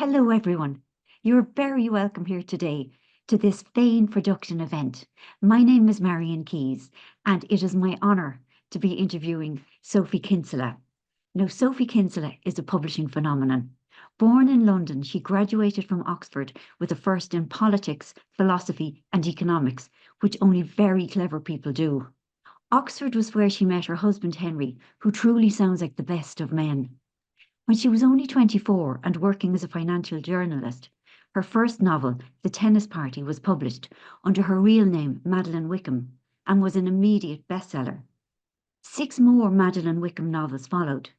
Hello, everyone. You're very welcome here today to this Fane production event. My name is Marion Keys, and it is my honour to be interviewing Sophie Kinsella. Now, Sophie Kinsella is a publishing phenomenon. Born in London, she graduated from Oxford with a first in politics, philosophy, and economics, which only very clever people do. Oxford was where she met her husband Henry, who truly sounds like the best of men. When she was only 24 and working as a financial journalist, her first novel, The Tennis Party, was published under her real name, Madeline Wickham, and was an immediate bestseller. 6 more Madeline Wickham novels followed.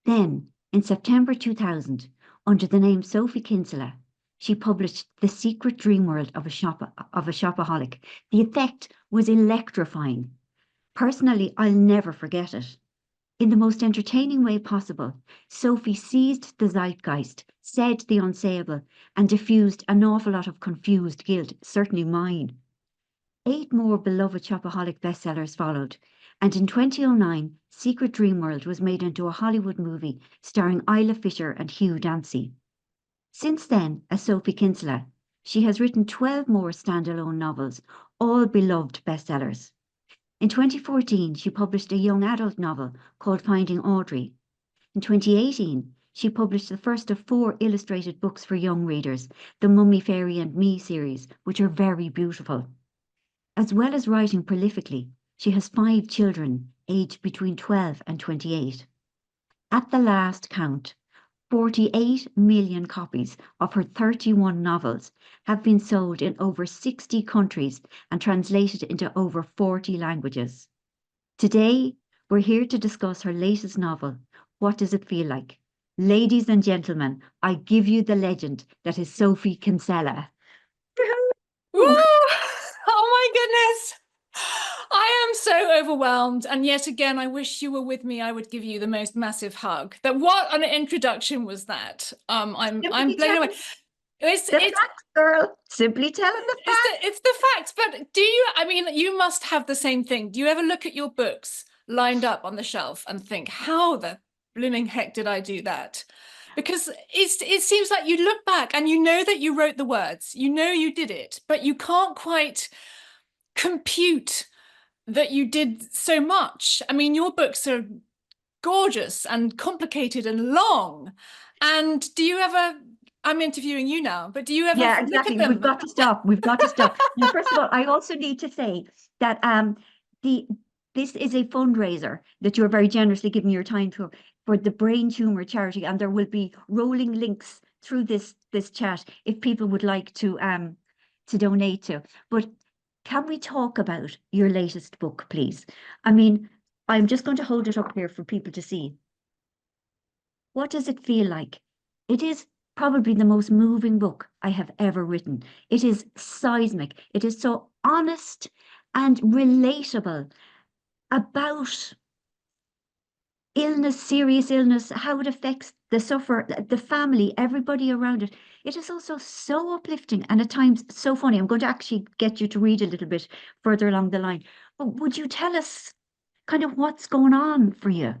Then, in September 2000, under the name Sophie Kinsella, she published The Secret Dream World of a Shopaholic. The effect was electrifying. Personally, I'll never forget it. In the most entertaining way possible, Sophie seized the zeitgeist, said the unsayable, and diffused an awful lot of confused guilt, certainly mine. 8 more beloved Shopaholic bestsellers followed, and in 2009, Secret Dream World was made into a Hollywood movie starring Isla Fisher and Hugh Dancy. Since then, as Sophie Kinsella, she has written 12 more standalone novels, all beloved bestsellers. In 2014, she published a young adult novel called Finding Audrey. In 2018, she published the first of 4 illustrated books for young readers, the Mummy, Fairy and Me series, which are very beautiful. As well as writing prolifically, she has 5 children, aged between 12 and 28. At the last count, 48 million copies of her 31 novels have been sold in over 60 countries and translated into over 40 languages. Today, we're here to discuss her latest novel, What Does It Feel Like? Ladies and gentlemen, I give you the legend that is Sophie Kinsella. Woo! Oh my goodness. I am so overwhelmed. And yet again, I wish you were with me. I would give you the most massive hug. What an introduction was that? I'm blown away. It's the facts, girl. Simply telling the facts. It's the facts. But you must have the same thing. Do you ever look at your books lined up on the shelf and think, how the blooming heck did I do that? Because it seems like you look back and you know that you wrote the words, you know you did it, but you can't quite compute that you did so much. I mean, your books are gorgeous and complicated and long. And do you ever, I'm interviewing you now, but do you ever Yeah, exactly. look at them? We've got to stop. We've got to stop. Now, first of all, I also need to say that this is a fundraiser that you're very generously giving your time for the Brain Tumor Charity, and there will be rolling links through this chat if people would like to donate to. But can we talk about your latest book, please? I mean, I'm just going to hold it up here for people to see. What does it feel like? It is probably the most moving book I have ever written. It is seismic. It is so honest and relatable about illness, serious illness, how it affects the sufferer, the family, everybody around it. It is also so uplifting and at times so funny. I'm going to actually get you to read a little bit further along the line. But would you tell us kind of what's going on for you?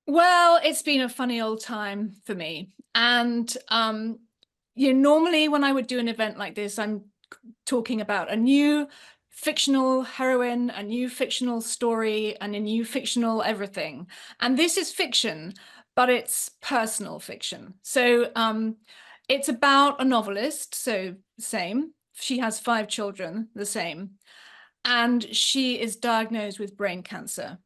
Well, it's been a funny old time for me. And normally when I would do an event like this, I'm talking about a new fictional heroine, a new fictional story, and a new fictional everything. And this is fiction, but it's personal fiction. So it's about a novelist, so same. She has 5 children, the same. And she is diagnosed with brain cancer,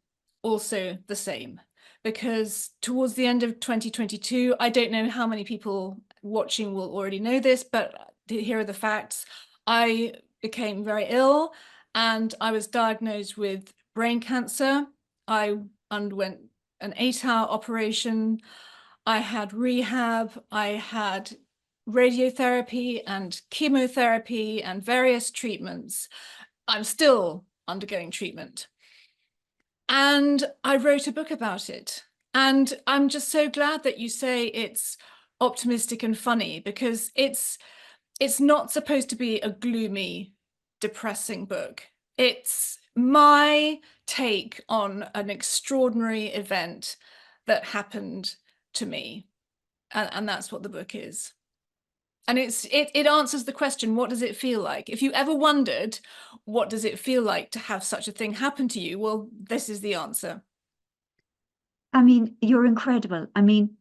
also the same. Because towards the end of 2022, I don't know how many people watching will already know this, but here are the facts. I became very ill and I was diagnosed with brain cancer. I underwent an 8-hour operation. I had rehab. I had radiotherapy and chemotherapy and various treatments. I'm still undergoing treatment. And I wrote a book about it. And I'm just so glad that you say it's optimistic and funny, because it's not supposed to be a gloomy, depressing book. It's my take on an extraordinary event that happened to me. And that's what the book is. And it answers the question, what does it feel like? If you ever wondered, what does it feel like to have such a thing happen to you? Well, this is the answer. I mean, you're incredible. I mean,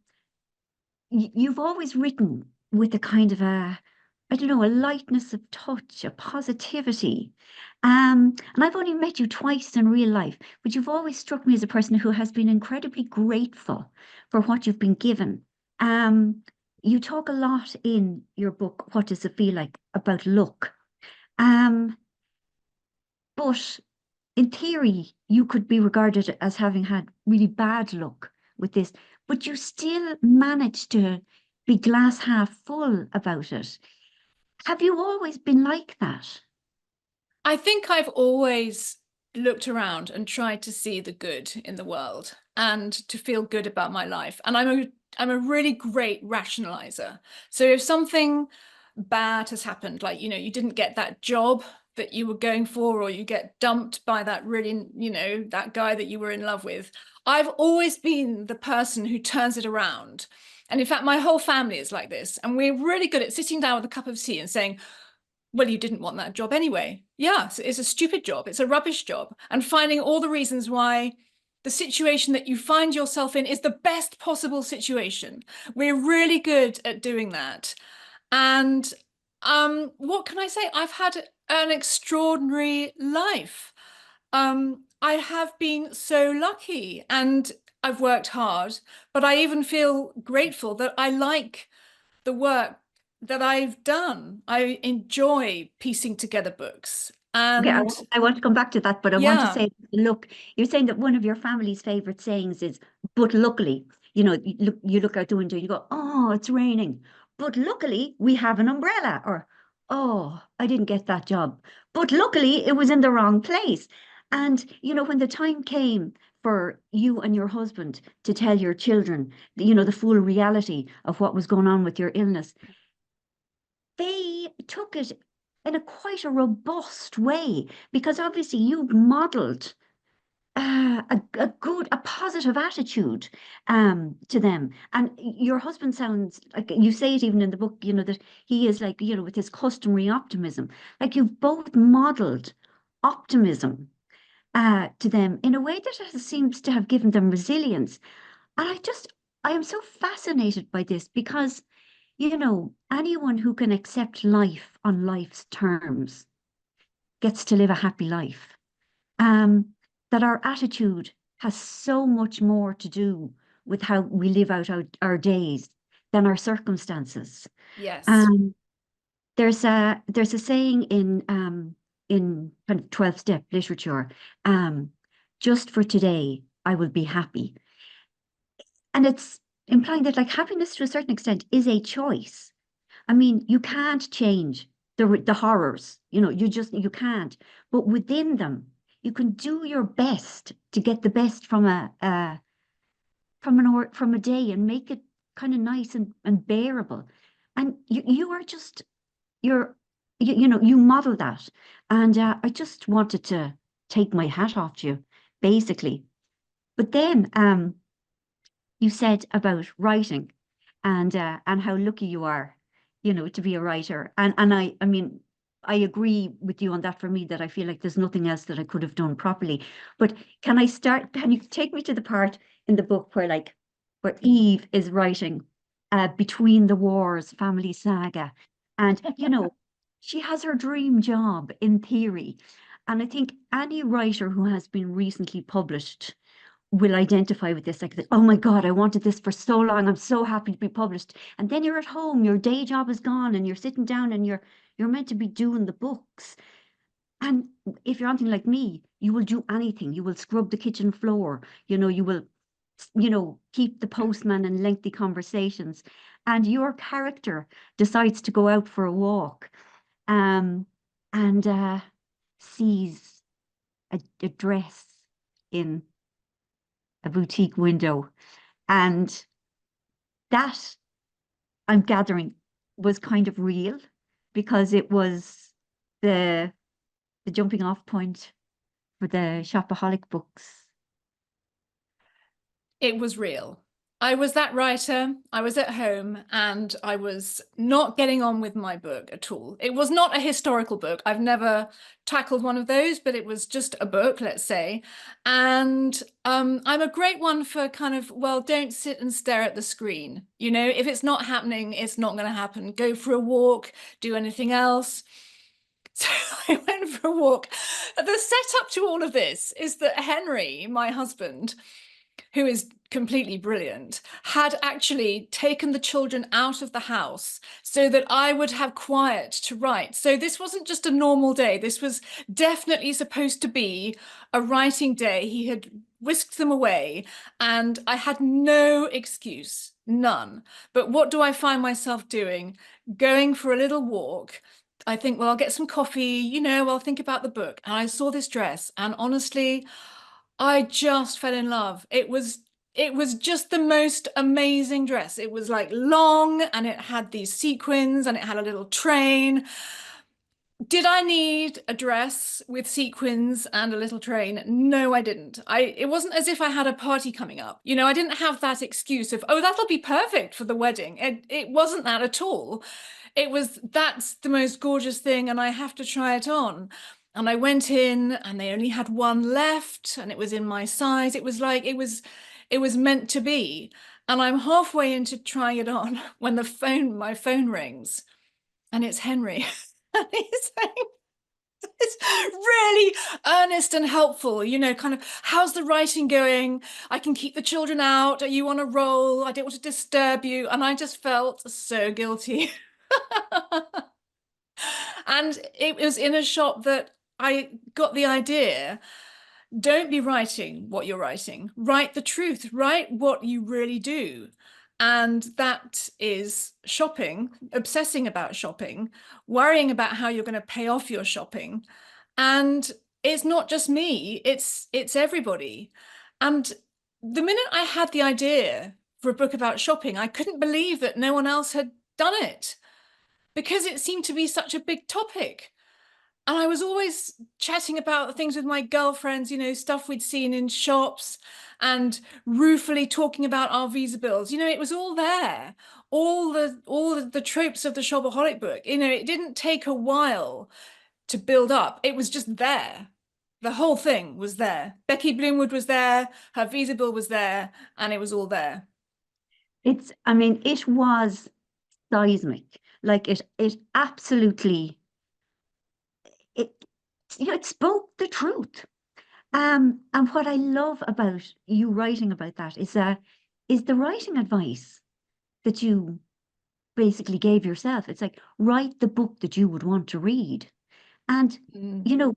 you've always written with a kind of I don't know, a lightness of touch, a positivity. And I've only met you twice in real life, but you've always struck me as a person who has been incredibly grateful for what you've been given. Um, you talk a lot in your book, What Does It Feel Like, about luck. Um, but in theory, you could be regarded as having had really bad luck with this, but you still managed to be glass half full about it. Have you always been like that? I think I've always looked around and tried to see the good in the world and to feel good about my life. And I'm a really great rationalizer. So if something bad has happened, like, you didn't get that job that you were going for, or you get dumped by that really, that guy that you were in love with, I've always been the person who turns it around. And in fact, my whole family is like this. And we're really good at sitting down with a cup of tea and saying, well, you didn't want that job anyway. Yeah, it's a stupid job. It's a rubbish job. And finding all the reasons why the situation that you find yourself in is the best possible situation. We're really good at doing that. And what can I say? I've had an extraordinary life. I have been so lucky, and I've worked hard, but I even feel grateful that I like the work that I've done. I enjoy piecing together books. Okay, And I want to come back to that, but I want to yeah, say, look, you're saying that one of your family's favorite sayings is, but luckily, you look out the window, you go, oh, it's raining. But luckily, we have an umbrella. Or, oh, I didn't get that job. But luckily, it was in the wrong place. And, when the time came for you and your husband to tell your children, the full reality of what was going on with your illness, they took it in quite a robust way, because obviously you've modeled a positive attitude to them. And your husband sounds like, you say it even in the book, that he is like, with his customary optimism. Like, you've both modeled optimism to them in a way that seems to have given them resilience. And I am so fascinated by this, because anyone who can accept life on life's terms gets to live a happy life. Um, that our attitude has so much more to do with how we live out our days than our circumstances. yes. Um, there's a saying in kind of 12-step literature, um, just for today, I will be happy. And it's implying that, like, happiness to a certain extent is a choice. I mean, you can't change the horrors, you can't. But within them, you can do your best to get the best from from a day, and make it kind of nice and bearable. And you are just you're you model that. And I just wanted to take my hat off to you, basically. But then you said about writing, and how lucky you are, to be a writer. And I mean, I agree with you on that. For me, that I feel like there's nothing else that I could have done properly. But can you take me to the part in the book where Eve is writing Between the Wars family saga, and she has her dream job in theory. And I think any writer who has been recently published will identify with this, like, oh my God, I wanted this for so long. I'm so happy to be published. And then you're at home, your day job is gone, and you're sitting down, and you're meant to be doing the books. And if you're anything like me, you will do anything. You will scrub the kitchen floor, you will, keep the postman in lengthy conversations. And your character decides to go out for a walk, um, and sees a dress in a boutique window. And that, I'm gathering, was kind of real, because it was the jumping off point for the shopaholic books. It was real. I was that writer. I was at home and I was not getting on with my book at all. It was not a historical book. I've never tackled one of those, but it was just a book, let's say. And I'm a great one for kind of, well, don't sit and stare at the screen. You know, if it's not happening, it's not going to happen. Go for a walk, do anything else. So I went for a walk. The setup to all of this is that Henry, my husband, who is completely brilliant, had actually taken the children out of the house so that I would have quiet to write. So this wasn't just a normal day. This was definitely supposed to be a writing day. He had whisked them away and I had no excuse, none. But what do I find myself doing? Going for a little walk. I think, well, I'll get some coffee, you know, I'll think about the book. And I saw this dress and honestly, I just fell in love. It was just the most amazing dress. It was like long and it had these sequins and it had a little train. Did I need a dress with sequins and a little train? No, I didn't. It wasn't as if I had a party coming up. You know, I didn't have that excuse of, oh, that'll be perfect for the wedding. It wasn't that at all. It was, that's the most gorgeous thing and I have to try it on. And I went in and they only had one left and it was in my size. It was like, it was meant to be. And I'm halfway into trying it on when my phone rings and it's Henry. And he's saying, it's really earnest and helpful, you know, kind of, how's the writing going? I can keep the children out. Are you on a roll? I don't want to disturb you. And I just felt so guilty. And it was in a shop that I got the idea, don't be writing what you're writing. Write the truth. Write what you really do. And that is shopping, obsessing about shopping, worrying about how you're going to pay off your shopping. And it's not just me, it's everybody. And the minute I had the idea for a book about shopping, I couldn't believe that no one else had done it because it seemed to be such a big topic. And I was always chatting about things with my girlfriends, you know, stuff we'd seen in shops and ruefully talking about our visa bills. You know, it was all there. All the tropes of the shopaholic book. You know, it didn't take a while to build up. It was just there. The whole thing was there. Becky Bloomwood was there, her visa bill was there, and it was all there. I mean, it was seismic. Like it absolutely, it, it spoke the truth. And what I love about you writing about that is the writing advice that you basically gave yourself. It's like, write the book that you would want to read. And, Mm. you know,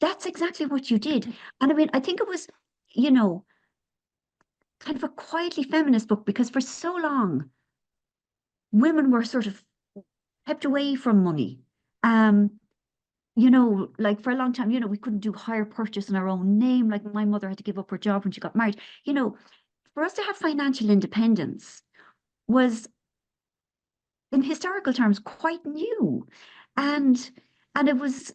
that's exactly what you did. And I mean, I think it was, you know, kind of a quietly feminist book because for so long, women were sort of kept away from money. Um, you know, like for a long time, you know, we couldn't do hire purchase in our own name. Like my mother had to give up her job when she got married. You know, for us to have financial independence was, in historical terms, quite new. And it was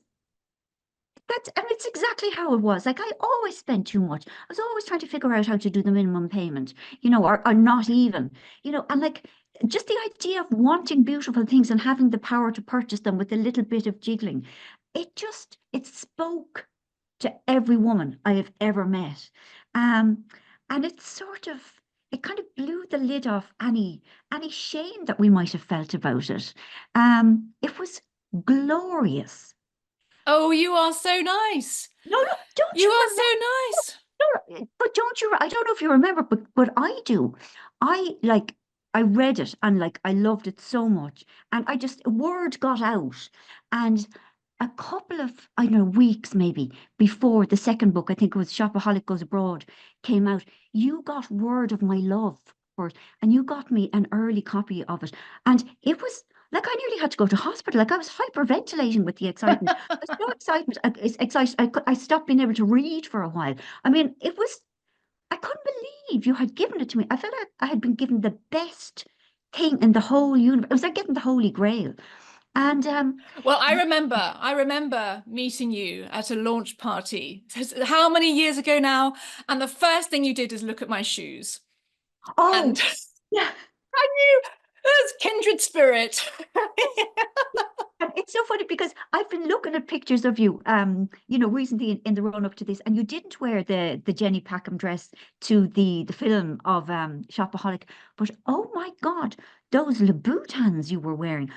and it's exactly how it was. Like I always spent too much. I was always trying to figure out how to do the minimum payment, you know, or not even, you know, and like just the idea of wanting beautiful things and having the power to purchase them with a little bit of jiggling, it spoke to every woman I have ever met. Um, and it kind of blew the lid off any shame that we might have felt about it. It was glorious. Oh, you are so nice. No, no, don't You you are remember? so nice. No, but don't you? I don't know if you remember, but I do. I read it and like I loved it so much, and I just word got out, and a couple of I don't know weeks maybe before the second book, I think it was Shopaholic Goes Abroad, came out. You got word of my love for it, and you got me an early copy of it, and it was. Like I nearly had to go to hospital. Like I was hyperventilating with the excitement. I was so excited. I stopped being able to read for a while. I mean, I couldn't believe you had given it to me. I felt like I had been given the best thing in the whole universe. It was like getting the Holy Grail. And Well, I remember meeting you at a launch party. How many years ago now? And the first thing you did is look at my shoes. And Oh, yeah. I knew that's kindred spirit. And it's so funny because I've been looking at pictures of you, recently in the run up to this, and you didn't wear the Jenny Packham dress to the film of Shopaholic, but oh my God, those Louboutins you were wearing,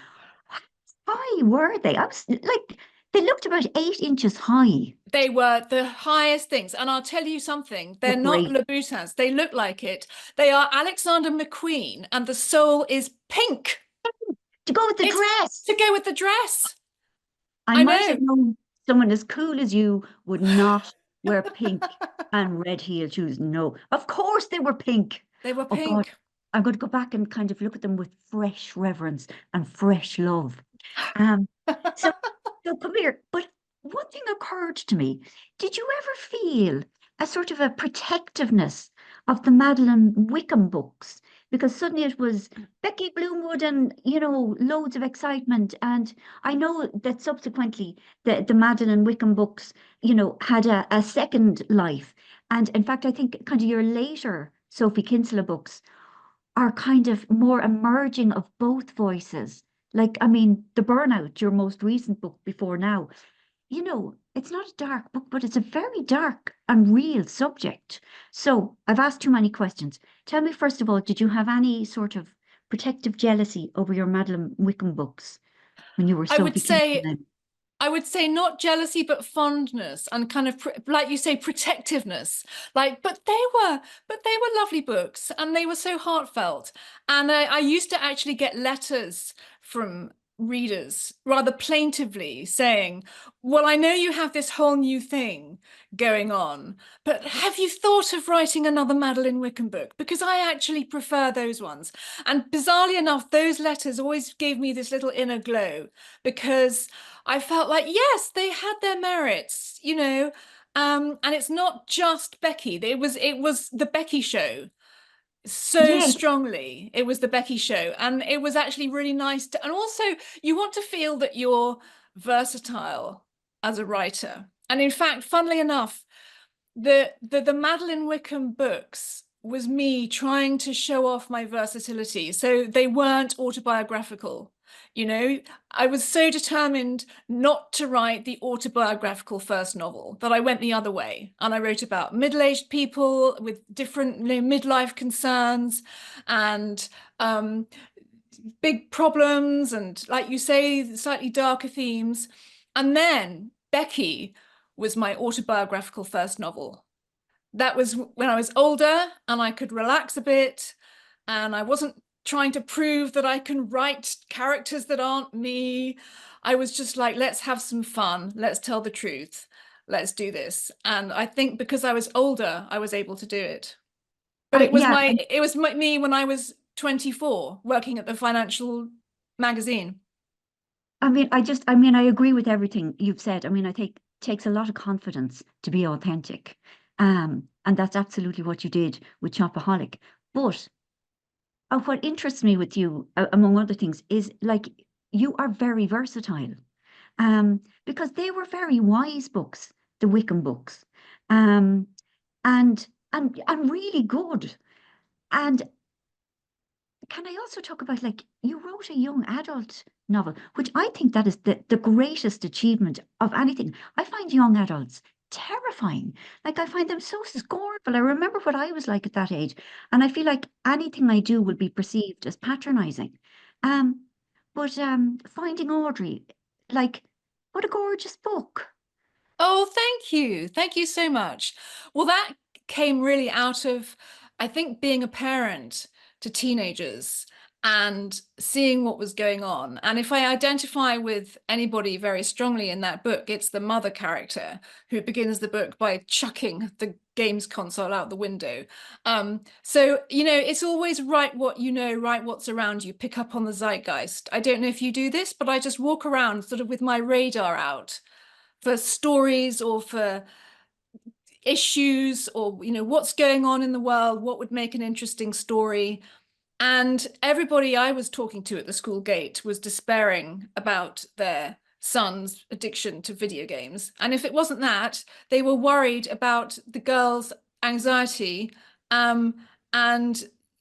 how high were they? I was like, they looked about 8 inches high. They were the highest things. And I'll tell you something, they're Look not great Louboutins. They look like it. They are Alexander McQueen, and the sole is pink. to go with the It's dress. to go with the dress. I I might know. have known someone as cool as you would not wear pink and red heel shoes. No, of course they were pink. They were Oh God, pink. I'm going to go back and kind of look at them with fresh reverence and fresh love. Um, so, so come here. But one thing occurred to me. Did you ever feel a sort of a protectiveness of the Madeline Wickham books? Because suddenly it was Becky Bloomwood and, loads of excitement. And I know that subsequently the Madeline Wickham books, had a second life. And in fact, I think kind of your later Sophie Kinsella books are kind of more emerging of both voices. Like, I mean, The Burnout, your most recent book before now, it's not a dark book, but it's a very dark and real subject. So I've asked too many questions. Tell me, first of all, did you have any sort of protective jealousy over your Madeline Wickham books when you were I would Sophie say Kinsella? I would say not jealousy, but fondness and kind of like you say, protectiveness. Like, but they were lovely books and they were so heartfelt. And I used to actually get letters from readers rather plaintively saying, well, I know you have this whole new thing going on, but have you thought of writing another Madeline Wickham book? Because I actually prefer those ones. And bizarrely enough, those letters always gave me this little inner glow because I felt like, yes, they had their merits, and it's not just Becky. It was the Becky show so Yes, strongly. It was the Becky show, and it was actually really nice to, and also you want to feel that you're versatile as a writer. And in fact, funnily enough, the Madeline Wickham books was me trying to show off my versatility. So they weren't autobiographical. I was so determined not to write the autobiographical first novel that I went the other way. And I wrote about middle-aged people with different, midlife concerns and big problems and, like you say, slightly darker themes. And then Becky was my autobiographical first novel. That was when I was older and I could relax a bit and I wasn't trying to prove that I can write characters that aren't me. I was just like, let's have some fun. Let's tell the truth. Let's do this. And I think because I was older, I was able to do it. But yeah. me when I was 24 working at the financial magazine. I agree with everything you've said. I mean, I think it takes a lot of confidence to be authentic. And that's absolutely what you did with Shopaholic. But what interests me with you, among other things, is like you are very versatile. Because they were very wise books, the Wickham books, um, and really good. And can I also talk about, like, you wrote a young adult novel, which I think that is the greatest achievement of anything. I find young adults terrifying. Like, I find them so scornful. I remember what I was like at that age, and I feel like anything I do will be perceived as patronizing. Um, but Finding Audrey, like, what a gorgeous book. Oh, thank you. Thank you so much. Well, that came really out of, I think, being a parent to teenagers and seeing what was going on. And if I identify with anybody very strongly in that book, it's the mother character who begins the book by chucking the games console out the window. So, it's always write what you know, write what's around you, pick up on the zeitgeist. I don't know if you do this, but I just walk around sort of with my radar out for stories or for issues or what's going on in the world, what would make an interesting story. And everybody I was talking to at the school gate was despairing about their son's addiction to video games. And if it wasn't that, they were worried about the girl's anxiety, and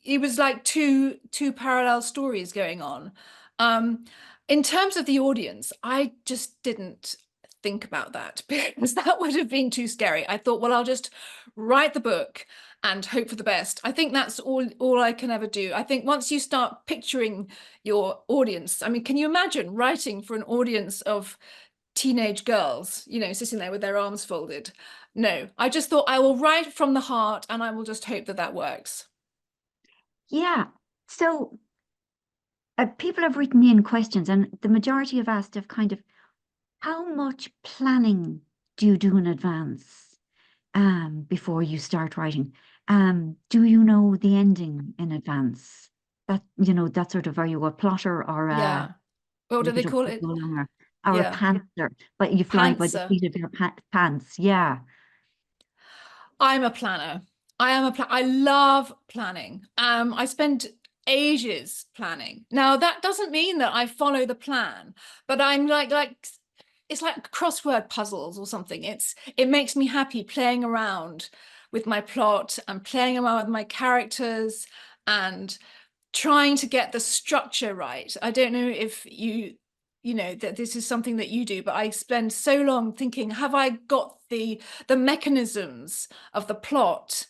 it was like two parallel stories going on. Um, in terms of the audience, I just didn't think about that because that would have been too scary. I thought, well, I'll just write the book and hope for the best. I think that's all I can ever do. I think once you start picturing your audience, I mean, can you imagine writing for an audience of teenage girls, you know, sitting there with their arms folded? No, I just thought I will write from the heart and I will just hope that that works. Yeah. So people have written in questions, and the majority have asked of kind of how much planning do you do in advance before you start writing? Do you know the ending in advance? That, you know, that sort of, are you a plotter or a Yeah. What do they bit of call a it? or a Yeah. pantser, but you fly by the Pantser. seat of your pants? Yeah. I'm a planner. I love planning. I spend ages planning. Now that doesn't mean that I follow the plan, but I'm like it's like crossword puzzles or something. It makes me happy playing around with my plot and playing around with my characters and trying to get the structure right. I don't know if you know that this is something that you do, but I spend so long thinking, have I got the mechanisms of the plot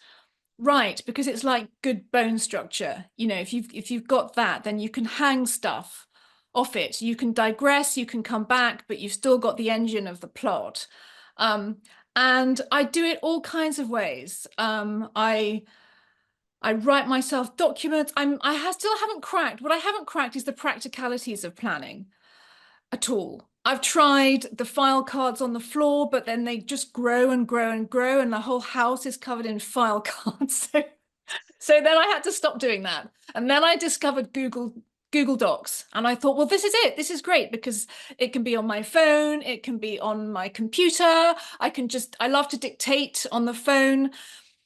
right? Because it's like good bone structure. You know, if you've got that, then you can hang stuff off it. You can digress, you can come back, but you've still got the engine of the plot. Um, and I do it all kinds of ways. I write myself documents. Still haven't cracked. What I haven't cracked is the practicalities of planning at all. I've tried the file cards on the floor, but then they just grow and grow and grow, and the whole house is covered in file cards. So then I had to stop doing that. And then I discovered Google Docs. And I thought, well, this is it. This is great because it can be on my phone, it can be on my computer. I love to dictate on the phone.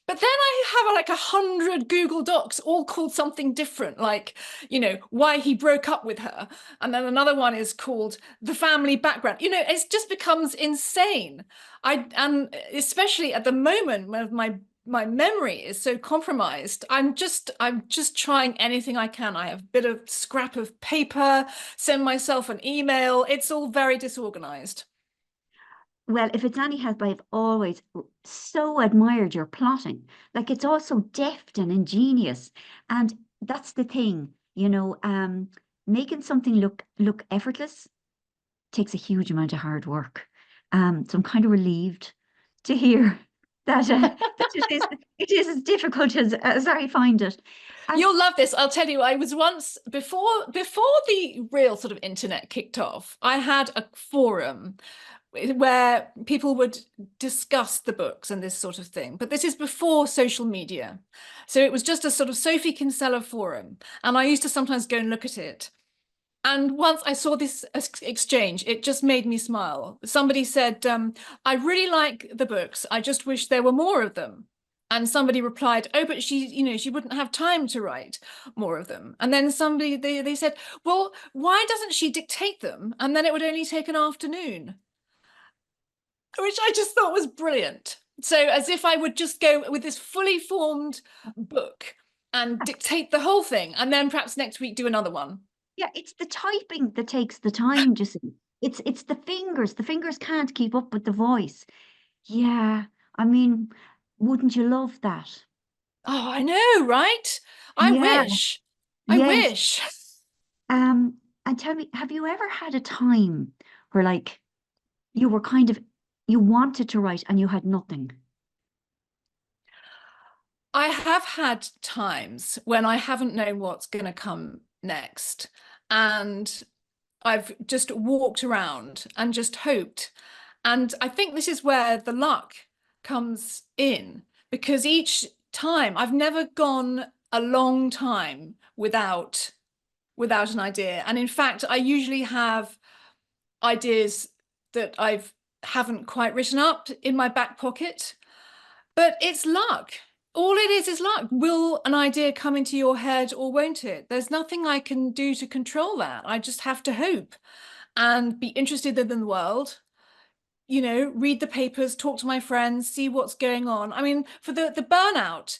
But then I have like 100 Google Docs, all called something different, like, you know, why he broke up with her. And then another one is called the family background. You know, it just becomes insane. And especially at the moment when my memory is so compromised, I'm just trying anything I can. I have a bit of scrap of paper, send myself an email. It's all very disorganized. Well, if it's any help, I've always so admired your plotting. Like, it's all so deft and ingenious. And that's the thing, you know, making something look effortless takes a huge amount of hard work. So I'm kind of relieved to hear that that it is as difficult as I find it. And You'll love this. I'll tell you, I was once before the real sort of internet kicked off, I had a forum where people would discuss the books and this sort of thing. But this is before social media. So it was just a sort of Sophie Kinsella forum. And I used to sometimes go and look at it. And once I saw this exchange, it just made me smile. Somebody said, I really like the books. I just wish there were more of them. And somebody replied, oh, but she wouldn't have time to write more of them. And then they said, well, why doesn't she dictate them? And then it would only take an afternoon, which I just thought was brilliant. So as if I would just go with this fully formed book and dictate the whole thing, and then perhaps next week do another one. yeah, it's the typing that takes the time, just it's the fingers. The fingers can't keep up with the voice. Yeah, I mean, wouldn't you love that? Oh, I know, right? I Yeah, wish. I yes. wish. And tell me, have you ever had a time where like you were kind of you wanted to write and you had nothing? I have had times when I haven't known what's going to come next. And I've just walked around and just hoped. And I think this is where the luck comes in, because each time I've never gone a long time without an idea. And in fact, I usually have ideas that I've haven't quite written up in my back pocket. But it's luck. All it is luck. Will an idea come into your head or won't it? There's nothing I can do to control that. I just have to hope and be interested in the world, you know, read the papers, talk to my friends, see what's going on. I mean, for the burnout,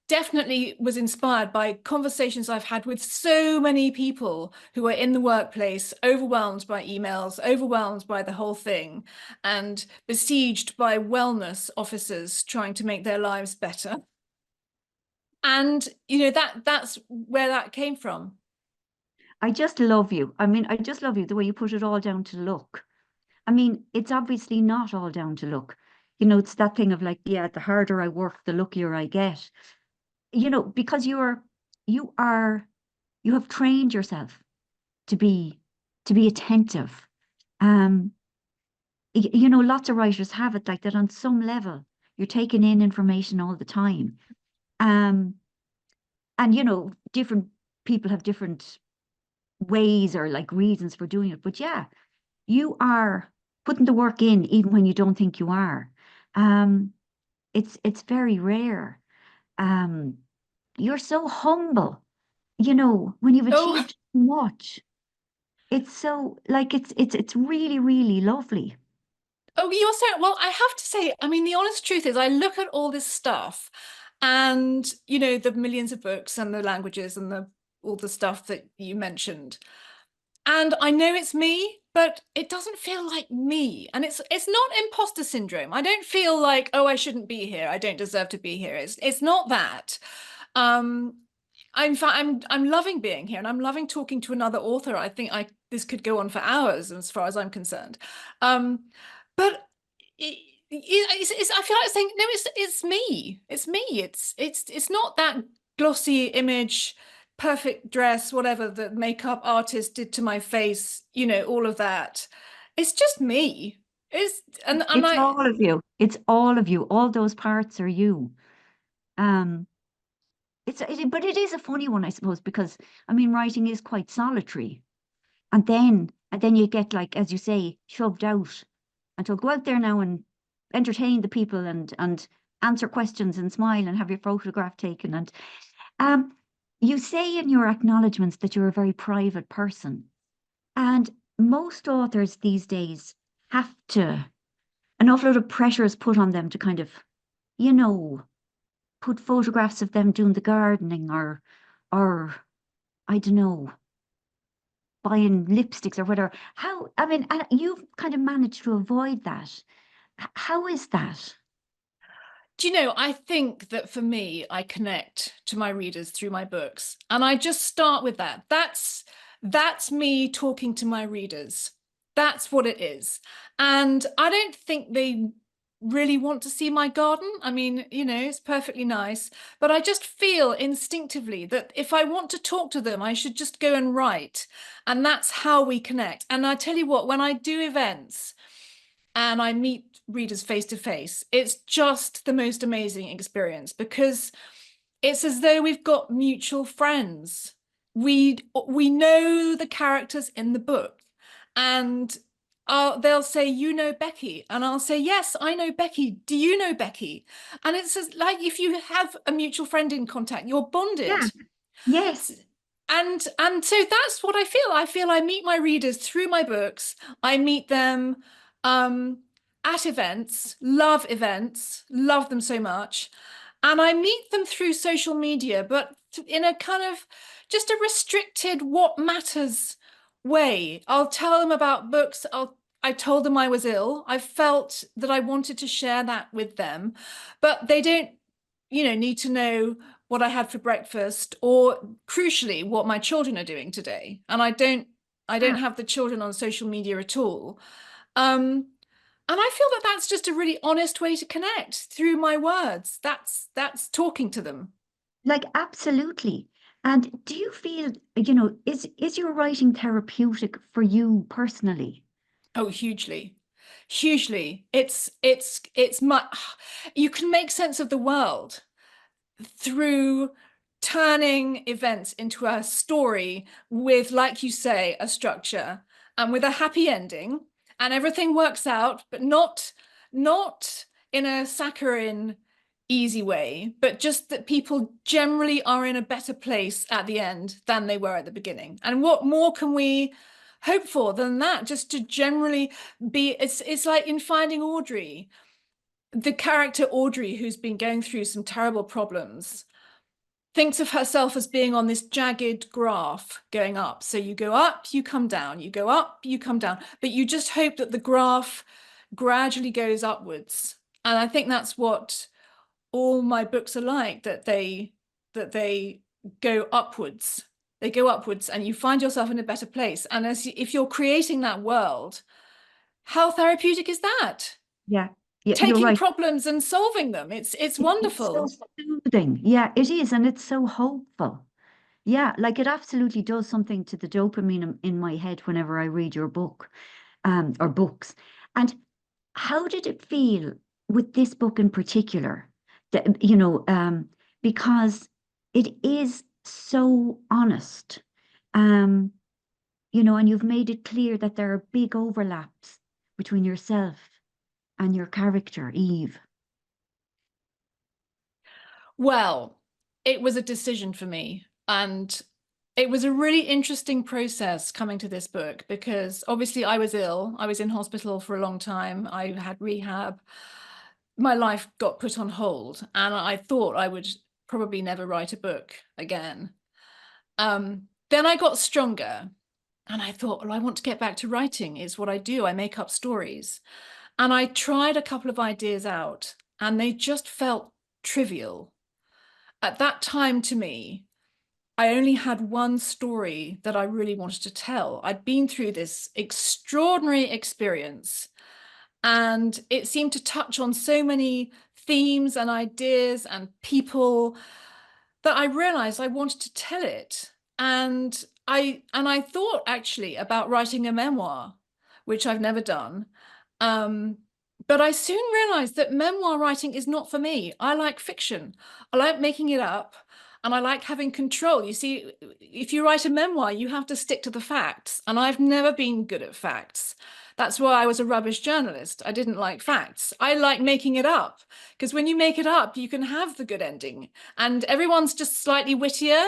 definitely was inspired by conversations I've had with so many people who are in the workplace, overwhelmed by emails, overwhelmed by the whole thing, and besieged by wellness officers trying to make their lives better. And, you know, that's where that came from. I just love you. I mean, I just love you the way you put it all down to luck. I mean, it's obviously not all down to luck. You know, it's that thing of like, yeah, the harder I work, the luckier I get. You know, because you are, you have trained yourself to be, to be attentive. Um, you know, lots of writers have it like that on some level. You're taking in information all the time. Um, and you know, different people have different ways or like reasons for doing it. But yeah, you are putting the work in even when you don't think you are. Um, it's very rare. Um, you're so humble, you know, when you've Oh, achieved so much. It's so like it's really, really lovely. oh, you're so, well, I have to say, I mean, the honest truth is I look at all this stuff and, you know, the millions of books and the languages and the all the stuff that you mentioned. And I know it's me, but it doesn't feel like me. And it's not imposter syndrome. I don't feel like, oh, I shouldn't be here. I don't deserve to be here. It's not that. Um, I'm loving being here and I'm loving talking to another author. I think this could go on for hours as far as I'm concerned. Um, but I feel like saying, no, it's me. It's me. It's not that glossy image, perfect dress, whatever the makeup artist did to my face, you know, all of that. It's just me. It's and It's I all of you. It's all of you. All those parts are you. Um, but it is a funny one, I suppose, because I mean, writing is quite solitary. And then you get like, as you say, shoved out and to go out there now and entertain the people and answer questions and smile and have your photograph taken. And um, you say in your acknowledgements that you're a very private person. And most authors these days have to, an awful lot of pressure is put on them to kind of, you know, put photographs of them doing the gardening or I don't know, buying lipsticks or whatever. How, I mean, and you've kind of managed to avoid that. How is that? do you know, I think that for me, I connect to my readers through my books. And I just start with that. That's me talking to my readers. That's what it is. And I don't think they really want to see my garden. I mean, you know, it's perfectly nice, but I just feel instinctively that if I want to talk to them, I should just go and write. And that's how we connect. And I tell you what, when I do events, and I meet readers face to face, it's just the most amazing experience because it's as though we've got mutual friends. We know the characters in the book, and they'll say, "You know Becky," and I'll say, "Yes, I know Becky. Do you know Becky?" And it's like if you have a mutual friend in contact, you're Yeah. bonded. Yes. And so that's what I feel. I feel I meet my readers through my books. I meet them um, at events, love them so much. And I meet them through social media, but in a kind of just a restricted what matters way. I'll tell them about books. I told them I was ill. I felt that I wanted to share that with them, but they don't, you know, need to know what I had for breakfast or crucially what my children are doing today. And I don't Yeah. have the children on social media at all. Um, and I feel that that's just a really honest way to connect through my words. That's talking to them. Like absolutely. And do you feel, you know, is your writing therapeutic for you personally? Oh, hugely. Hugely. It's my you can make sense of the world through turning events into a story with, like you say, a structure and with a happy ending, and everything works out, but not in a saccharine easy way, but just that people generally are in a better place at the end than they were at the beginning. And what more can we hope for than that? Just to generally be, it's like in Finding Audrey, the character Audrey, who's been going through some terrible problems, thinks of herself as being on this jagged graph going up. So you go up, you come down, you go up, you come down, but you just hope that the graph gradually goes upwards. And I think that's what all my books are like, that they go upwards. They go upwards and you find yourself in a better place. And if you're creating that world, how therapeutic is that? Yeah, yeah, you're Taking right. problems and solving them. It's It's so wonderful. soothing. Yeah, it is, and it's so hopeful. Yeah, like it absolutely does something to the dopamine in my head whenever I read your book, or books. And how did it feel with this book in particular? That, because it is so honest, um, and you've made it clear that there are big overlaps between yourself and your character, Eve. Well, it was a decision for me. And it was a really interesting process coming to this book because obviously I was ill. I was in hospital for a long time. I had rehab. My life got put on hold, and I thought I would probably never write a book again. Then I got stronger and I thought, well, I want to get back to writing. It's what I do. I make up stories. And I tried a couple of ideas out and they just felt trivial. At that time, to me, I only had one story that I really wanted to tell. I'd been through this extraordinary experience, and it seemed to touch on so many themes and ideas and people that I realized I wanted to tell it. And I thought actually about writing a memoir, which I've never done. Um, but I soon realized that memoir writing is not for me. I like fiction. I like making it up and I like having control. You see, if you write a memoir, you have to stick to the facts. And I've never been good at facts. That's why I was a rubbish journalist. I didn't like facts. I like making it up because when you make it up, you can have the good ending. And everyone's just slightly wittier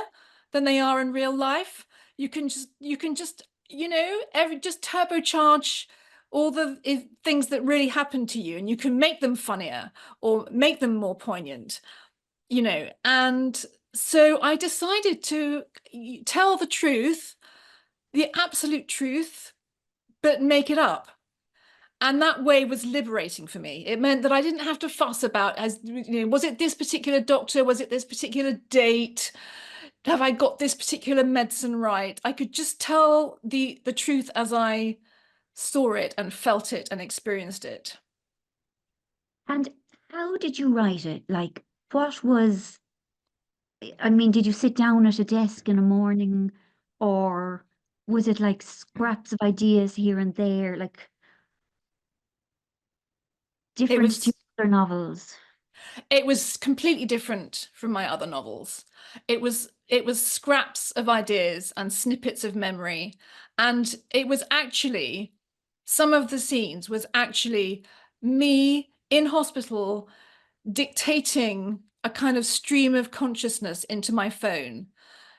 than they are in real life. You can just just turbocharge all the things that really happen to you, and you can make them funnier or make them more poignant, and so I decided to tell the truth, the absolute truth, but make it up. And that way was liberating for me. It meant that I didn't have to fuss about, was it this particular doctor, was it this particular date, have I got this particular medicine right? I could just tell the truth as I saw it and felt it and experienced it. And how did you write it? Like, what was, I mean, did you sit down at a desk in a morning, or was it like scraps of ideas here and there, like It different to was your other novels? it was completely different from my other novels. It was scraps of ideas and snippets of memory, and it was actually some of the scenes was actually me in hospital dictating a kind of stream of consciousness into my phone,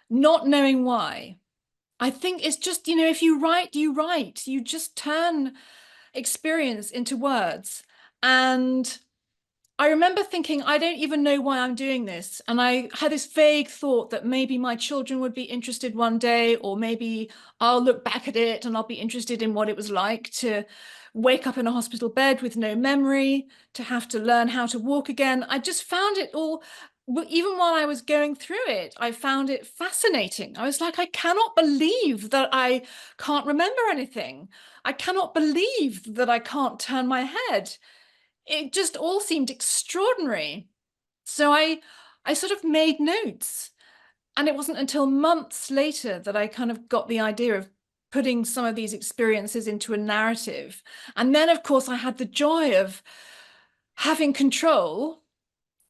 not knowing why. I think it's just, if you write, you write. You just turn experience into words. And I remember thinking, I don't even know why I'm doing this. And I had this vague thought that maybe my children would be interested one day, or maybe I'll look back at it and I'll be interested in what it was like to wake up in a hospital bed with no memory, to have to learn how to walk again. I just found it all, even while I was going through it, I found it fascinating. I was like, I cannot believe that I can't remember anything. I cannot believe that I can't turn my head. It just all seemed extraordinary. So I sort of made notes. And it wasn't until months later that I kind of got the idea of putting some of these experiences into a narrative. And then, of course, I had the joy of having control,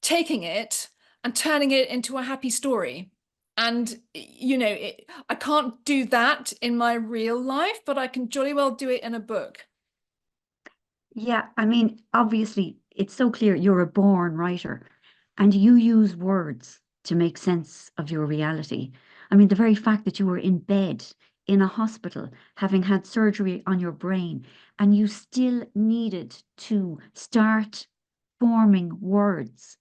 taking it and turning it into a happy story. And, I can't do that in my real life, but I can jolly well do it in a book. Yeah, I mean, obviously, it's so clear you're a born writer and you use words to make sense of your reality. I mean, the very fact that you were in bed in a hospital, having had surgery on your brain, and you still needed to start forming words.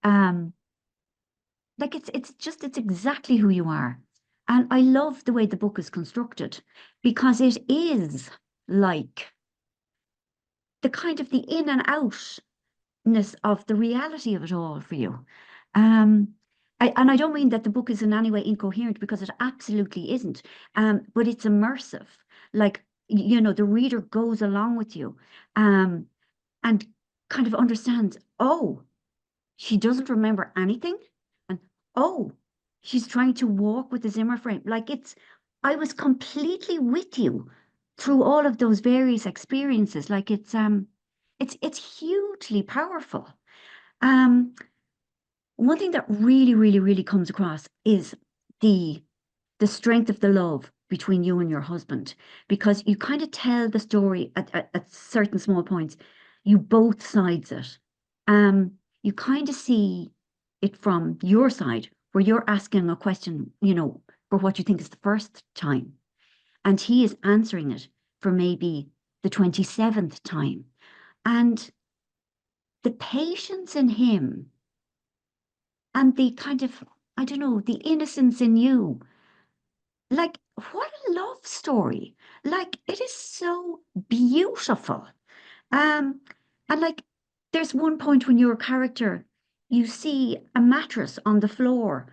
Um, like it's exactly who you are. And I love the way the book is constructed because it is like the kind of the in and outness of the reality of it all for you. Um, and I don't mean that the book is in any way incoherent because it absolutely isn't. But it's immersive. Like, you know, the reader goes along with you, and kind of understands, oh, she doesn't remember anything. And oh, she's trying to walk with the Zimmer frame. Like I was completely with you through all of those various experiences. Like it's hugely powerful. Um, One thing that really, really, really comes across is the the strength of the love between you and your husband, because you kind of tell the story at certain small points. You both sides it. You kind of see it from your side, where you're asking a question, you know, for what you think is the first time, and he is answering it for maybe the 27th time. And the patience in him and the kind of, I don't know, the innocence in you. Like, what a love story. Like, it is so beautiful. Um, and like, there's one point when your character, you see a mattress on the floor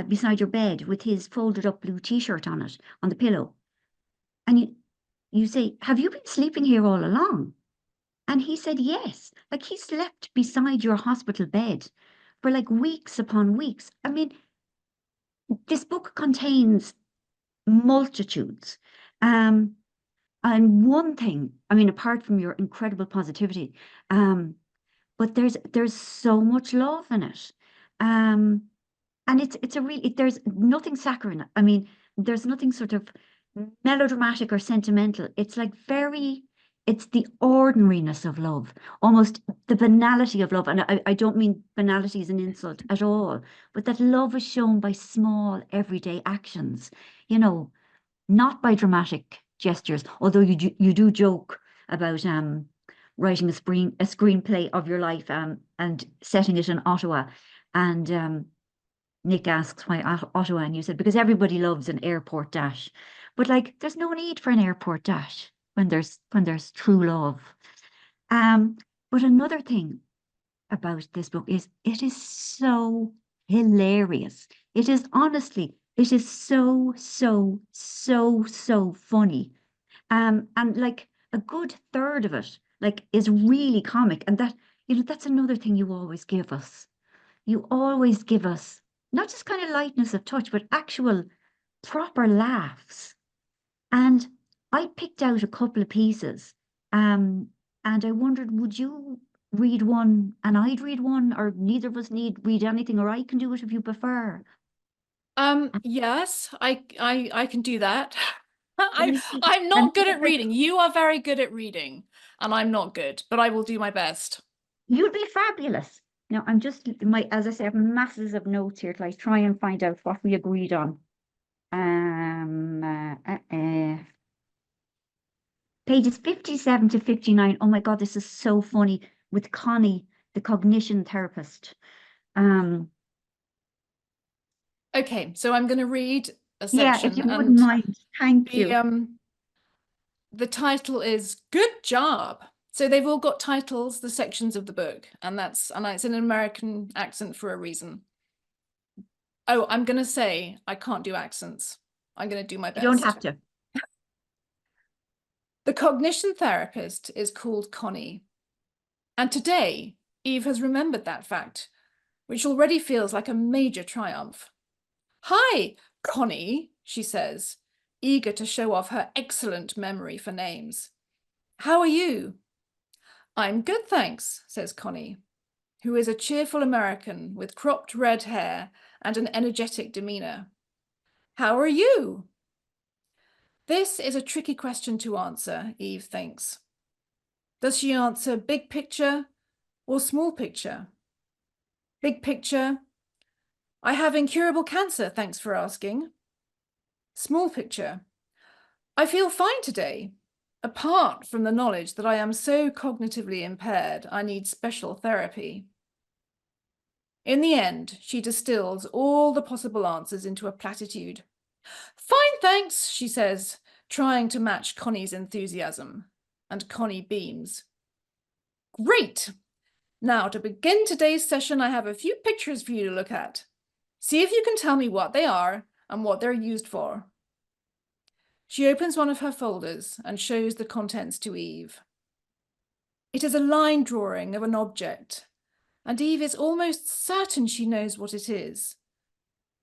beside your bed with his folded up blue t-shirt on it, on the pillow. And you say, have you been sleeping here all along? And he said, yes. Like, he slept beside your hospital bed for like weeks upon weeks. I mean, this book contains multitudes. Um, and one thing, I mean, apart from your incredible positivity, but there's so much love in it. Um, and it's a really, there's nothing saccharine. I mean, there's nothing sort of melodramatic or sentimental. It's like it's the ordinariness of love, almost the banality of love. And I don't mean banality as an insult at all, but that love is shown by small everyday actions, you know, not by dramatic gestures, although you do joke about writing a screenplay of your life and setting it in Ottawa. And Nick asks why Ottawa, and you said because everybody loves an airport dash. But like there's no need for an airport dash when there's true love. Um, but another thing about this book is it is so hilarious. It is honestly, it is so, so, so, so funny. And like a good third of it, like, is really comic. And that, you know, that's another thing you always give us. You always give us not just kind of lightness of touch, but actual proper laughs. And I picked out a couple of pieces, and I wondered, would you read one and I'd read one, or neither of us need read anything, or I can do it if you prefer. Yes, I can do that. Well, I you see, I'm and not good at reading. You are very good at reading, and I'm not good, but I will do my best. you'd be fabulous. Now, I'm just as I say, I have masses of notes here till I try and find out what we agreed on. Um, uh, uh, uh, Pages 57 to 59. Oh my God, this is so funny with Connie, the cognition therapist. Um, Okay, so I'm going to read a yeah, if section, you wouldn't and mind, thank the you. the title is Good Job. So they've all got titles, the sections of the book, and it's in an American accent for a reason. Oh, I'm going to say I can't do accents. I'm going to do my You don't best. have to. The cognition therapist is called Connie. And today, Eve has remembered that fact, which already feels like a major triumph. Hi, Connie, she says, eager to show off her excellent memory for names. How are you? I'm good, thanks, says Connie, who is a cheerful American with cropped red hair and an energetic demeanor. How are you? This is a tricky question to answer, Eve thinks. Does she answer big picture or small picture? Big picture. I have incurable cancer, thanks for asking. Small picture. I feel fine today, apart from the knowledge that I am so cognitively impaired, I need special therapy. In the end, she distills all the possible answers into a platitude. Fine, thanks, she says, trying to match Connie's enthusiasm. And Connie beams. Great! Now, to begin today's session, I have a few pictures for you to look at. See if you can tell me what they are and what they're used for. She opens one of her folders and shows the contents to Eve. It is a line drawing of an object, and Eve is almost certain she knows what it is.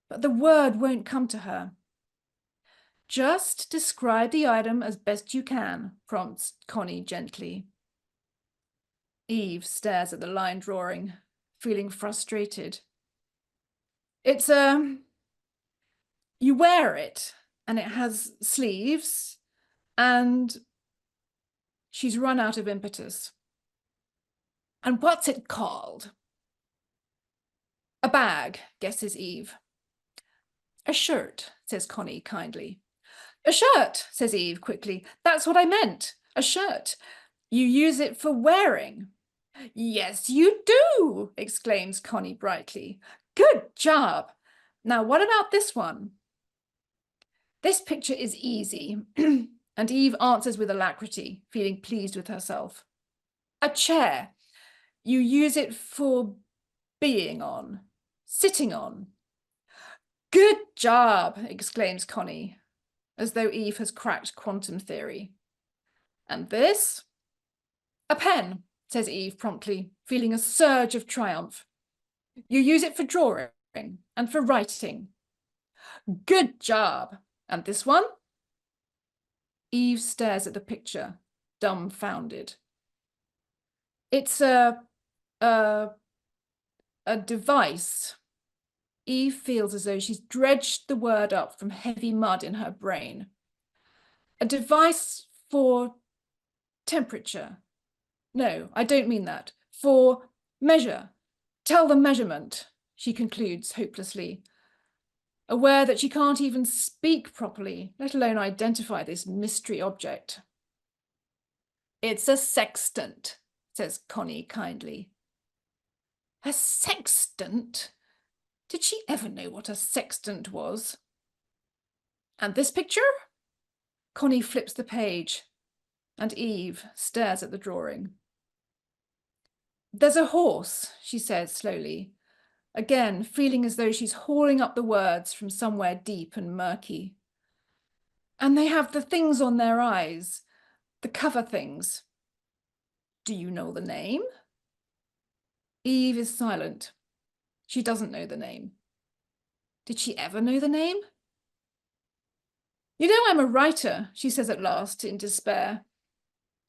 But the word won't come to her. Just describe the item as best you can, prompts Connie gently. Eve stares at the line drawing, feeling frustrated. It's you wear it, and it has sleeves, and she's run out of impetus. And what's it called? A bag, guesses Eve. A shirt, says Connie kindly. A shirt, says Eve quickly. That's what I meant. A shirt. You use it for wearing. Yes, you do, exclaims Connie brightly. Good job. Now, what about this one? This picture is easy, and Eve answers with alacrity, feeling pleased with herself. A chair. You use it for being on, sitting on. Good job, exclaims Connie, as though Eve has cracked quantum theory. And this? A pen, says Eve promptly, feeling a surge of triumph. You use it for drawing and for writing. Good job. And this one? Eve stares at the picture, dumbfounded. It's a device. Eve feels as though she's dredged the word up from heavy mud in her brain. A device for temperature. No, I don't mean that. For measure. Tell the measurement, she concludes hopelessly, aware that she can't even speak properly, let alone identify this mystery object. It's a sextant, says Connie kindly. A sextant? Did she ever know what a sextant was? And this picture? Connie flips the page, and Eve stares at the drawing. There's a horse, she says slowly, again feeling as though she's hauling up the words from somewhere deep and murky. And they have the things on their eyes, the cover things. Do you know the name? Eve is silent. She doesn't know the name. Did she ever know the name? You know, I'm a writer, she says at last in despair.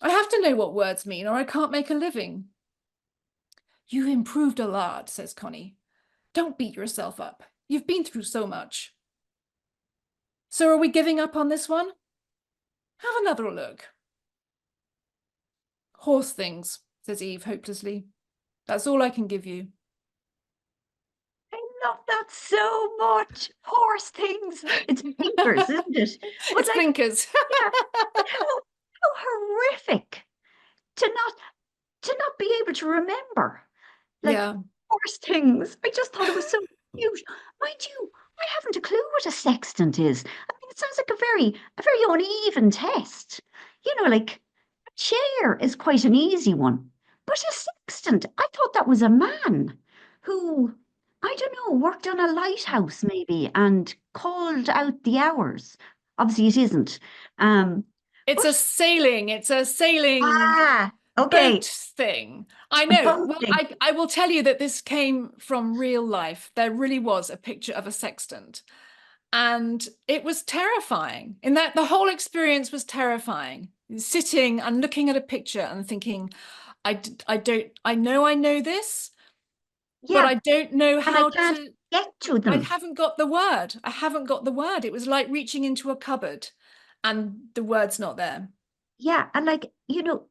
I have to know what words mean or I can't make a living. You've improved a lot, says Connie. Don't beat yourself up. You've been through so much. So are we giving up on this one? Have another look. Horse things, says Eve hopelessly. That's all I can give you. I love that so much. Horse things. It's blinkers, isn't it? But It's blinkers. how horrific to not be able to remember. Like, yeah. horse things. I just thought it was so cute. Mind you, I haven't a clue what a sextant is. I mean, it sounds like a very uneven test. You know, like a chair is quite an easy one. But a sextant, I thought that was a man who, I don't know, worked on a lighthouse maybe and called out the hours. Obviously it isn't. It's a sailing Okay. boat thing. I know. Boat Well, thing. I will tell you that this came from real life. There really was a picture of a sextant. And it was terrifying. In that the whole experience was terrifying. Sitting and looking at a picture and thinking, I know this, Yeah, but I don't know and I how can't to get to I them. haven't got the word. I haven't got the word. It was like reaching into a cupboard and the word's not there. Yeah, and like, you know,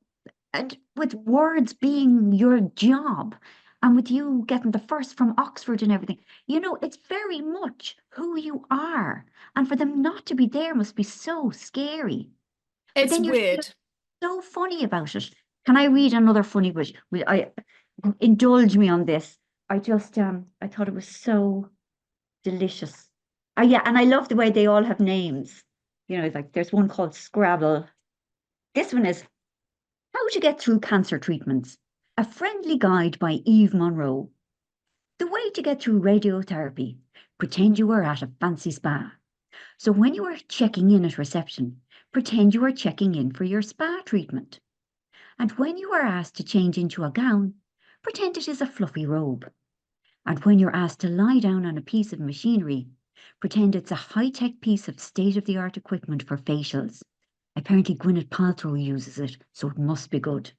and with words being your job, and with you getting the first from Oxford and everything, you know, it's very much who you are. And for them not to be there must be so scary. But It's then you're weird. so funny about it. Can I read another funny bit? Indulge me on this. I just I thought it was so delicious. Yeah, and I love the way they all have names. You know, like there's one called Scrabble. This one is How to Get Through Cancer Treatments. A friendly guide by Eve Monroe. The way to get through radiotherapy. Pretend you are at a fancy spa. So when you are checking in at reception, pretend you are checking in for your spa treatment. And when you are asked to change into a gown, pretend it is a fluffy robe. And when you're asked to lie down on a piece of machinery, pretend it's a high-tech piece of state-of-the-art equipment for facials. Apparently Gwyneth Paltrow uses it, so it must be good.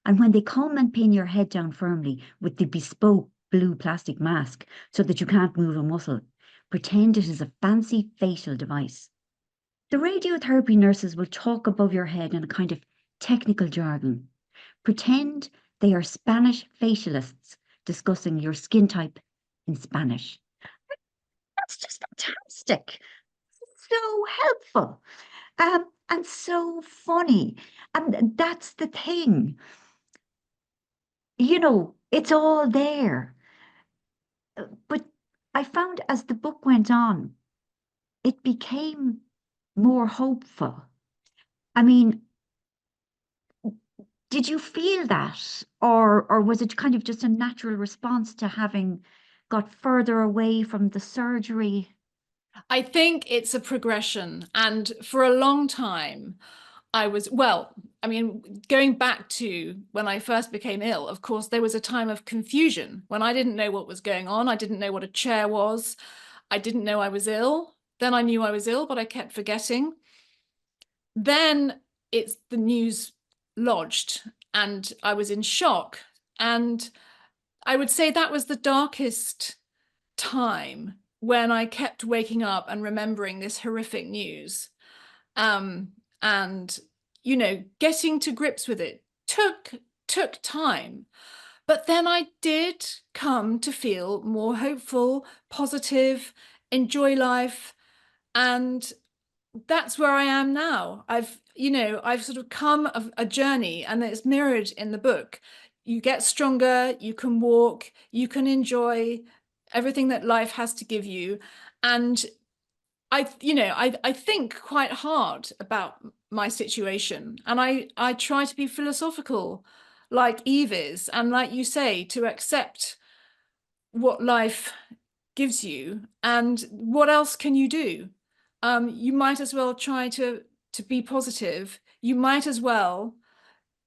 And when they come and pin your head down firmly with the bespoke blue plastic mask so that you can't move a muscle, pretend it is a fancy facial device. The radiotherapy nurses will talk above your head in a kind of technical jargon. Pretend they are Spanish facialists discussing your skin type in Spanish. That's just fantastic. So helpful. And so funny. And that's the thing. You know, it's all there. But I found as the book went on, it became more hopeful. I mean, did you feel that? Or was it kind of just a natural response to having got further away from the surgery? I think it's a progression. And for a long time, going back to when I first became ill, of course, there was a time of confusion when I didn't know what was going on. I didn't know what a chair was. I didn't know I was ill. Then I knew I was ill, but I kept forgetting. Then it's the news lodged and I was in shock. And I would say that was the darkest time when I kept waking up and remembering this horrific news. And, you know, getting to grips with it took time. But then I did come to feel more hopeful, positive, enjoy life. And that's where I am now. I've sort of come a journey, and it's mirrored in the book. You get stronger, you can walk, you can enjoy everything that life has to give you. And I think quite hard about my situation, and I try to be philosophical like Eve is, and like you say, to accept what life gives you and what else can you do. You might as well try to be positive. You might as well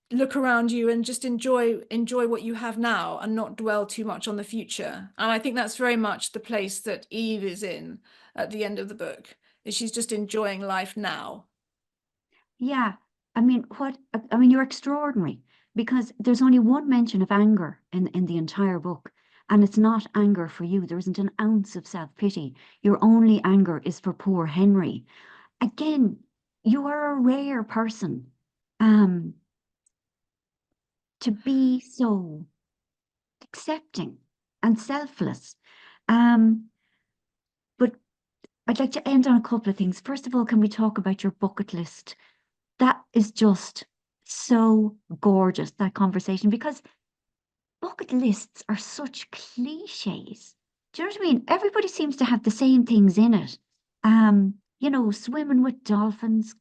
look around you and just enjoy what you have now and not dwell too much on the future. And I think that's very much the place that Eve is in at the end of the book, is she's just enjoying life now. Yeah. I mean, you're extraordinary because there's only one mention of anger in the entire book. And it's not anger for you. There isn't an ounce of self-pity. Your only anger is for poor Henry. Again, you are a rare person. To be so accepting and selfless. But I'd like to end on a couple of things. First of all, can we talk about your bucket list? That is just so gorgeous, that conversation, because bucket lists are such cliches. Do you know what I mean? Everybody seems to have the same things in it. Swimming with dolphins,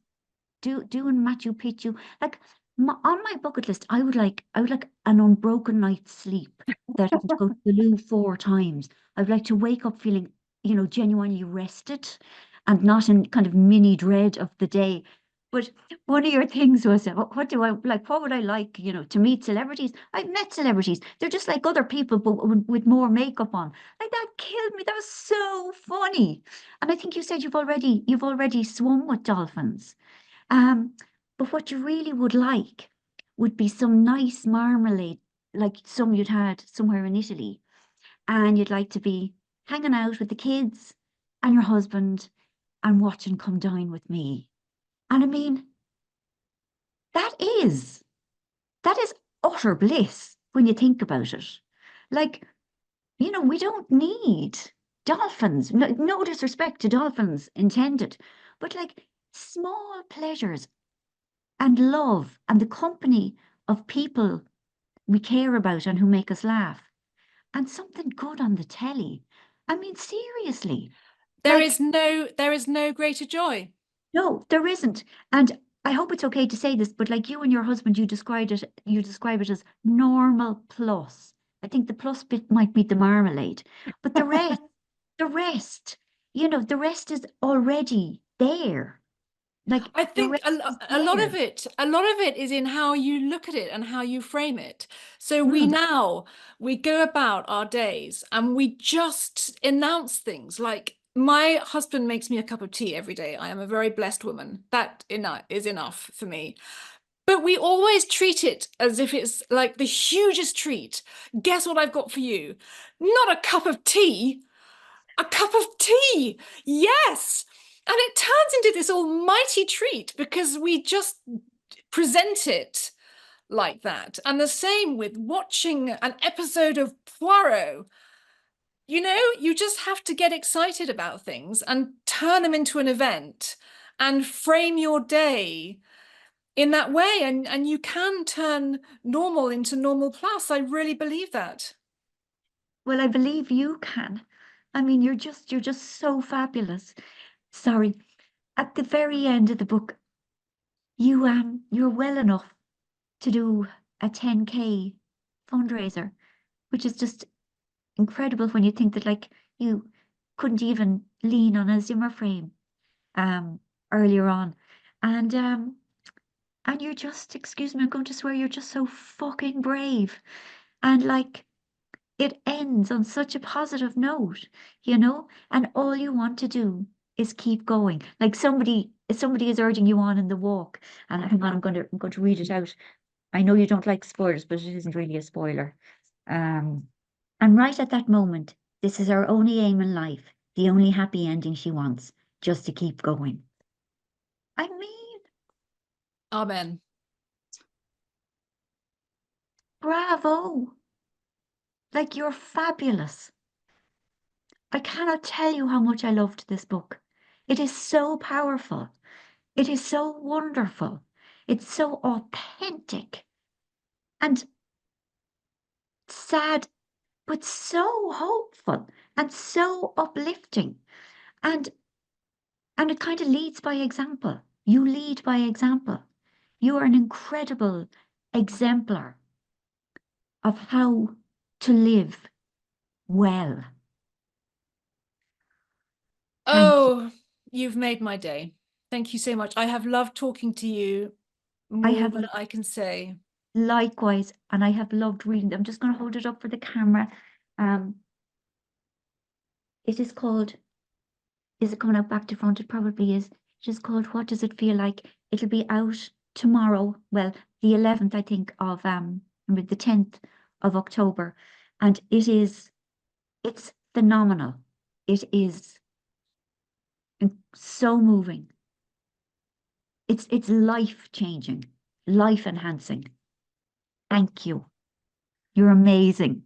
doing Machu Picchu. Like on my bucket list, I would like an unbroken night's sleep that I would go to the loo 4 times. I would like to wake up feeling, genuinely rested and not in kind of mini dread of the day. But one of your things was, what do I like? What would I like, to meet celebrities? I've met celebrities. They're just like other people, but with more makeup on. Like that killed me. That was so funny. And I think you said you've already swum with dolphins. But what you really would like would be some nice marmalade, like some you'd had somewhere in Italy. And you'd like to be hanging out with the kids and your husband and watching Come Dine with Me. And I mean, that is utter bliss when you think about it. Like, we don't need dolphins. No disrespect to dolphins intended, but like small pleasures and love and the company of people we care about and who make us laugh. and something good on the telly. I mean, seriously, There like, is no greater joy. no, there isn't. And I hope it's okay to say this, but like you and your husband, you describe it as normal plus. I think the plus bit might be the marmalade, but the rest, the rest is already there. Like I the think rest is a lot there. of it is in how you look at it and how you frame it. So Mm, we go about our days and we just announce things like my husband makes me a cup of tea every day. I am a very blessed woman. That is enough for me. But we always treat it as if it's like the hugest treat. Guess what I've got for you? Not a cup of tea, a cup of tea. Yes. And it turns into this almighty treat because we just present it like that. And the same with watching an episode of Poirot. You just have to get excited about things and turn them into an event and frame your day in that way. And you can turn normal into normal plus. I really believe that. well, I believe you can. I mean, you're just so fabulous. Sorry, at the very end of the book, you're well enough to do a 10K fundraiser, which is just incredible when you think that like you couldn't even lean on a Zimmer frame um earlier on. And you're just, excuse me, I'm going to swear, you're just so fucking brave. And like it ends on such a positive note, and all you want to do is keep going. Like somebody is urging you on in the walk. And hang on, I'm going to read it out. I know you don't like spoilers, but it isn't really a spoiler. Um, and right at that moment, this is her only aim in life, the only happy ending she wants, just to keep going. I mean, Amen. bravo! Like you're fabulous. I cannot tell you how much I loved this book. It is so powerful. It is so wonderful. It's so authentic and sad, but so hopeful and so uplifting. And and it kind of leads by example. You lead by example. You are an incredible exemplar of how to live well. Thank you. Oh, you've made my day. Thank you so much. I have loved talking to you I more have than I can say. likewise, and I have loved reading them. I'm just going to hold it up for the camera. Um, it is called, is it coming out back to front? It probably is. It is called What Does It Feel Like? It'll be out tomorrow. Well, the 11th, I think, of the 10th of October. And it's phenomenal. It is so moving. It's life changing, life enhancing. Thank you. You're amazing.